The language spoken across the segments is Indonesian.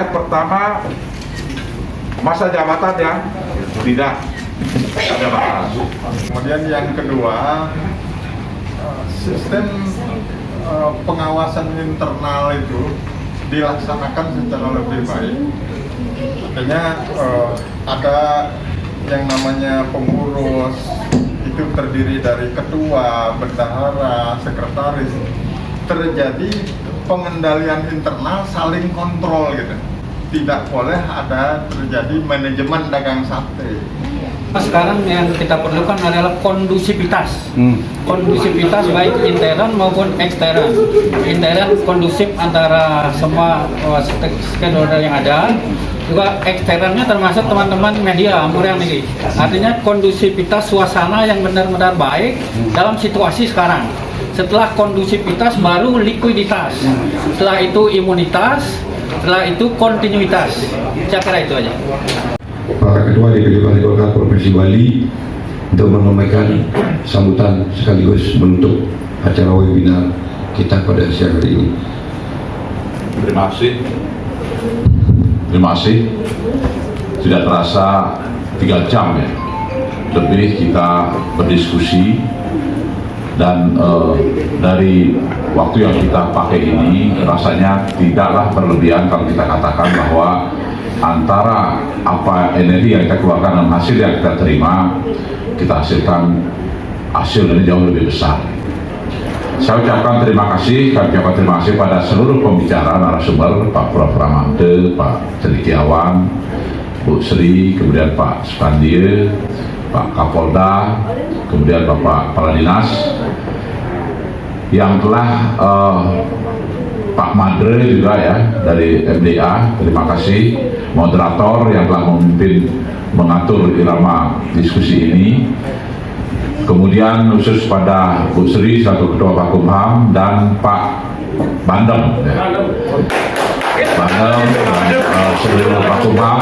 terkait pertama masa jabatan yang tidak ada batas. Kemudian yang kedua, sistem pengawasan internal itu dilaksanakan secara lebih baik. Artinya ada yang namanya pengurus, itu terdiri dari ketua, bendahara, sekretaris. Terjadi pengendalian internal, saling kontrol gitu. Tidak boleh ada terjadi manajemen dagang sate. Sekarang yang kita perlukan adalah kondusivitas. Kondusivitas baik intern maupun ekstern. Intern kondusif antara semua stakeholder yang ada. Juga eksternnya termasuk teman-teman media Muriang ini. Artinya kondusivitas suasana yang benar-benar baik dalam situasi sekarang. Setelah kondusivitas baru likuiditas. Setelah itu imunitas. Setelah itu kontinuitas. Saya kira itu aja. Para Ketua DPD Partai Golkar Provinsi Bali untuk menyampaikan sambutan sekaligus menutup acara webinar kita pada siang hari ini. Terima kasih. Tidak terasa 3 jam ya, lebih kita berdiskusi dan dari waktu yang kita pakai ini rasanya tidaklah berlebihan kalau kita katakan bahwa antara apa energi yang kita keluarkan dan hasil yang kita terima, kita hasilkan hasil yang jauh lebih besar. Saya ucapkan terima kasih, pada seluruh pembicara narasumber, Pak Prof. Ramante, Pak Cendekiawan, Bu Sri, kemudian Pak Spandie, Pak Kapolda, kemudian Bapak Kepala Dinas, yang telah Pak Madre juga ya dari MDA, terima kasih, moderator yang telah memimpin mengatur irama diskusi ini, kemudian khusus pada Bu Sri selaku Ketua Pakumham dan Pak Bandem ya. Bandem dan seluruh Pakumham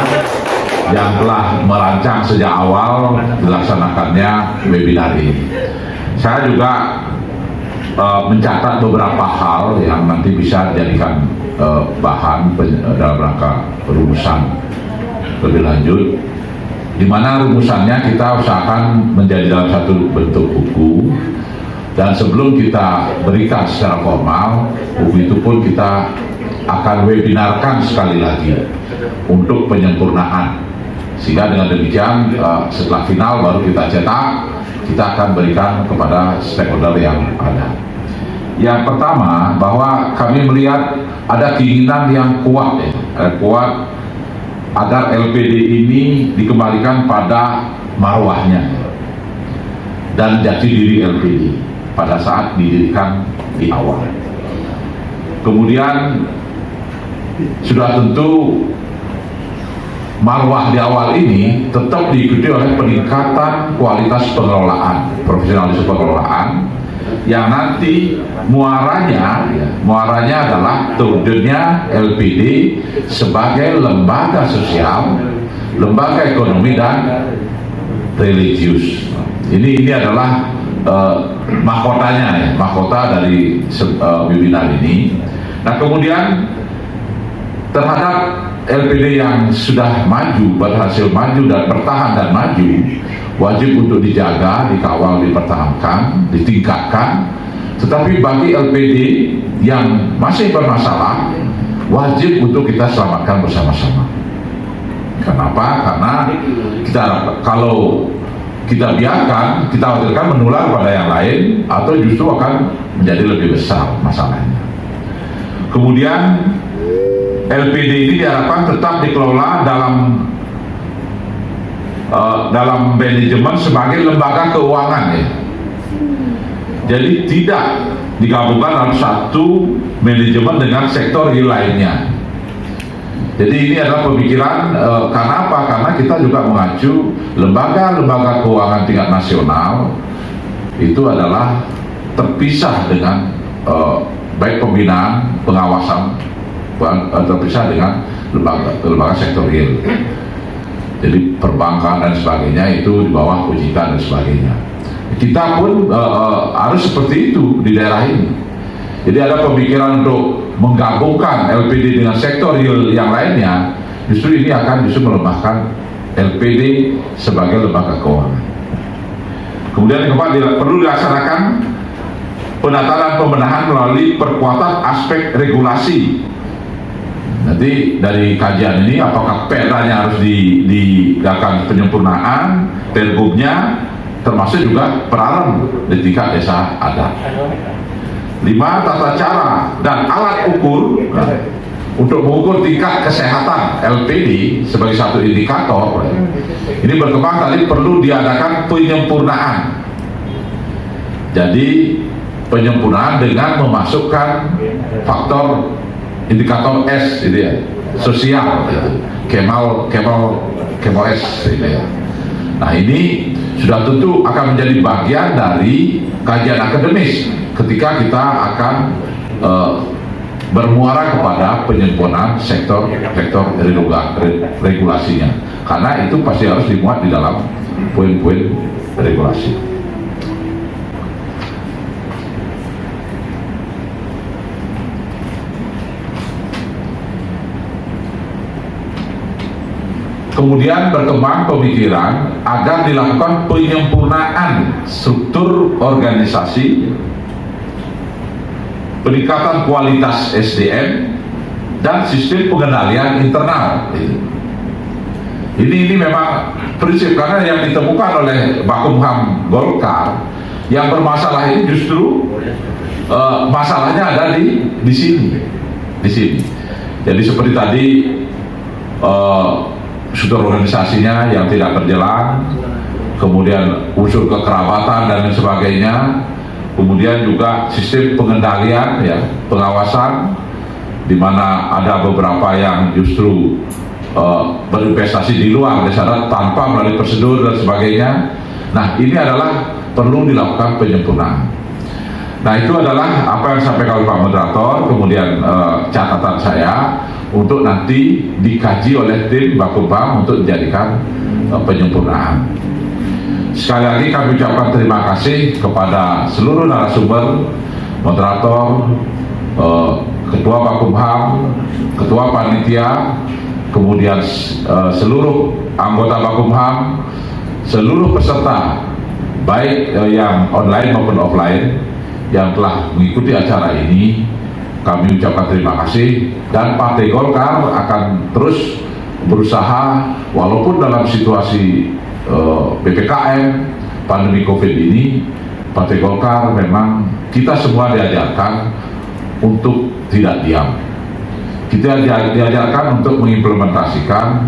yang telah merancang sejak awal dilaksanakannya webinar ini. Saya juga mencatat beberapa hal yang nanti bisa dijadikan bahan dalam rangka rumusan lebih lanjut, di mana rumusannya kita usahakan menjadi dalam satu bentuk buku, dan sebelum kita berikan secara formal buku itu pun kita akan webinarkan sekali lagi untuk penyempurnaan, sehingga dengan demikian setelah final baru kita cetak, kita akan berikan kepada stakeholder yang ada. Yang pertama, bahwa kami melihat ada keinginan yang kuat agar LPD ini dikembalikan pada marwahnya dan jati diri LPD pada saat didirikan di awal. Kemudian sudah tentu marwah di awal ini tetap diikuti oleh peningkatan kualitas pengelolaan, profesionalisme pengelolaan, yang nanti muaranya adalah terwujudnya LPD sebagai lembaga sosial, lembaga ekonomi dan religius. Ini adalah mahkotanya, mahkota dari webinar ini. Nah, kemudian terhadap LPD yang sudah maju, berhasil maju dan bertahan dan maju, wajib untuk dijaga, dikawal, dipertahankan, ditingkatkan. Tetapi bagi LPD yang masih bermasalah, wajib untuk kita selamatkan bersama-sama. Kenapa? Karena kalau kita biarkan, kita khawatirkan menular pada yang lain atau justru akan menjadi lebih besar masalahnya. Kemudian LPD ini diharapkan tetap dikelola dalam manajemen sebagai lembaga keuangan ya. Jadi tidak digabungkan dalam satu manajemen dengan sektor lainnya. Jadi ini adalah pemikiran, karena apa? Karena kita juga mengacu lembaga-lembaga keuangan tingkat nasional itu adalah terpisah dengan baik pembinaan, pengawasan, terpisah dengan lembaga sektor real. Jadi perbankan dan sebagainya itu di bawah OJK dan sebagainya. Kita pun harus seperti itu di daerah ini. Jadi ada pemikiran untuk menggabungkan LPD dengan sektor real yang lainnya, justru ini akan melemahkan LPD sebagai lembaga keuangan. Kemudian yang keempat, perlu dilaksanakan penataan dan pembenahan melalui perkuatan aspek regulasi. Nanti dari kajian ini apakah peranya harus dilakukan penyempurnaan, pergubnya, termasuk juga peranan di tingkat desa adat. 5. Tata cara dan alat ukur untuk mengukur tingkat kesehatan LPD sebagai satu indikator. Ini berkembang tadi perlu diadakan penyempurnaan. Jadi penyempurnaan dengan memasukkan faktor indikator S, gitu ya, sosial, gitu. Kemal S, gitu ya. Nah, ini sudah tentu akan menjadi bagian dari kajian akademis ketika kita akan bermuara kepada penyempurnaan sektor regulasinya, karena itu pasti harus dimuat di dalam poin-poin regulasi. Kemudian berkembang pemikiran agar dilakukan penyempurnaan struktur organisasi, peningkatan kualitas SDM, dan sistem pengendalian internal. Ini memang prinsip, karena yang ditemukan oleh Bakumham Golkar yang bermasalah ini justru masalahnya ada di sini. Jadi seperti tadi struktur organisasinya yang tidak berjalan, kemudian unsur kekerabatan dan lain sebagainya, kemudian juga sistem pengendalian, ya, pengawasan, di mana ada beberapa yang justru berinvestasi di luar desa adat tanpa melalui prosedur dan sebagainya. Nah, ini adalah perlu dilakukan penyempurnaan. Nah, itu adalah apa yang disampaikan oleh Pak Moderator, kemudian catatan saya untuk nanti dikaji oleh tim Bakumham untuk dijadikan penyempurnaan. Sekali lagi kami ucapkan terima kasih kepada seluruh narasumber, moderator, ketua Bakumham, ketua panitia, kemudian seluruh anggota Bakumham, seluruh peserta baik yang online maupun offline yang telah mengikuti acara ini. Kami ucapkan terima kasih, dan Partai Golkar akan terus berusaha walaupun dalam situasi PPKM, pandemi COVID ini. Partai Golkar memang kita semua diajarkan untuk tidak diam. Kita diajarkan untuk mengimplementasikan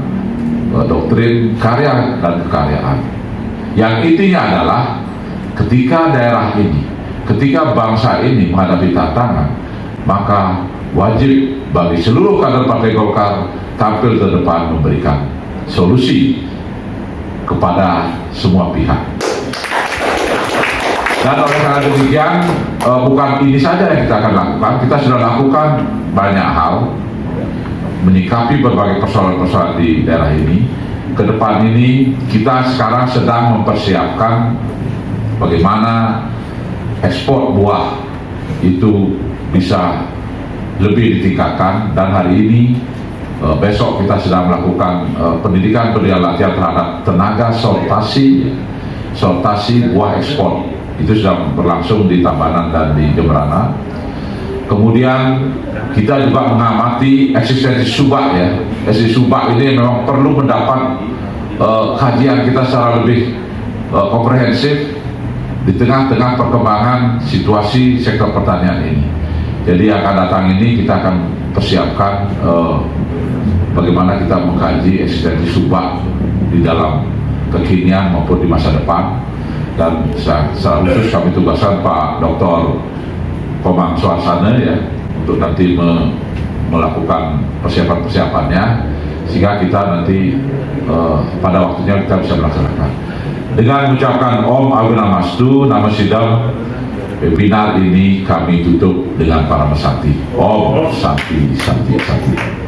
doktrin karya dan kekaryaan. Yang intinya adalah ketika daerah ini, ketika bangsa ini menghadapi tantangan, maka wajib bagi seluruh kader Partai Golkar tampil ke depan memberikan solusi kepada semua pihak. Dan oleh karena demikian, bukan ini saja yang kita akan lakukan, kita sudah lakukan banyak hal menyikapi berbagai persoalan-persoalan di daerah ini. Ke depan ini kita sekarang sedang mempersiapkan bagaimana ekspor buah itu bisa lebih ditingkatkan, dan hari ini besok kita sedang melakukan pendidikan latihan terhadap tenaga sortasi buah ekspor. Itu sedang berlangsung di Tabanan dan di Jemberana. Kemudian kita juga mengamati eksistensi subak, ya. Eksistensi subak ini memang perlu mendapat kajian kita secara lebih komprehensif di tengah-tengah perkembangan situasi sektor pertanian ini. Jadi yang akan datang ini kita akan persiapkan bagaimana kita mengkaji eksistensi subak di dalam kekinian maupun di masa depan. Dan secara khusus kami tugaskan Pak Dr. Komang Suasana, ya, untuk nanti melakukan persiapan-persiapannya sehingga kita nanti pada waktunya kita bisa melaksanakan. Dengan mengucapkan Om Awinamastu, nama sidang webinar ini kami tutup dengan para mesakti. Om Santi Santi Santi.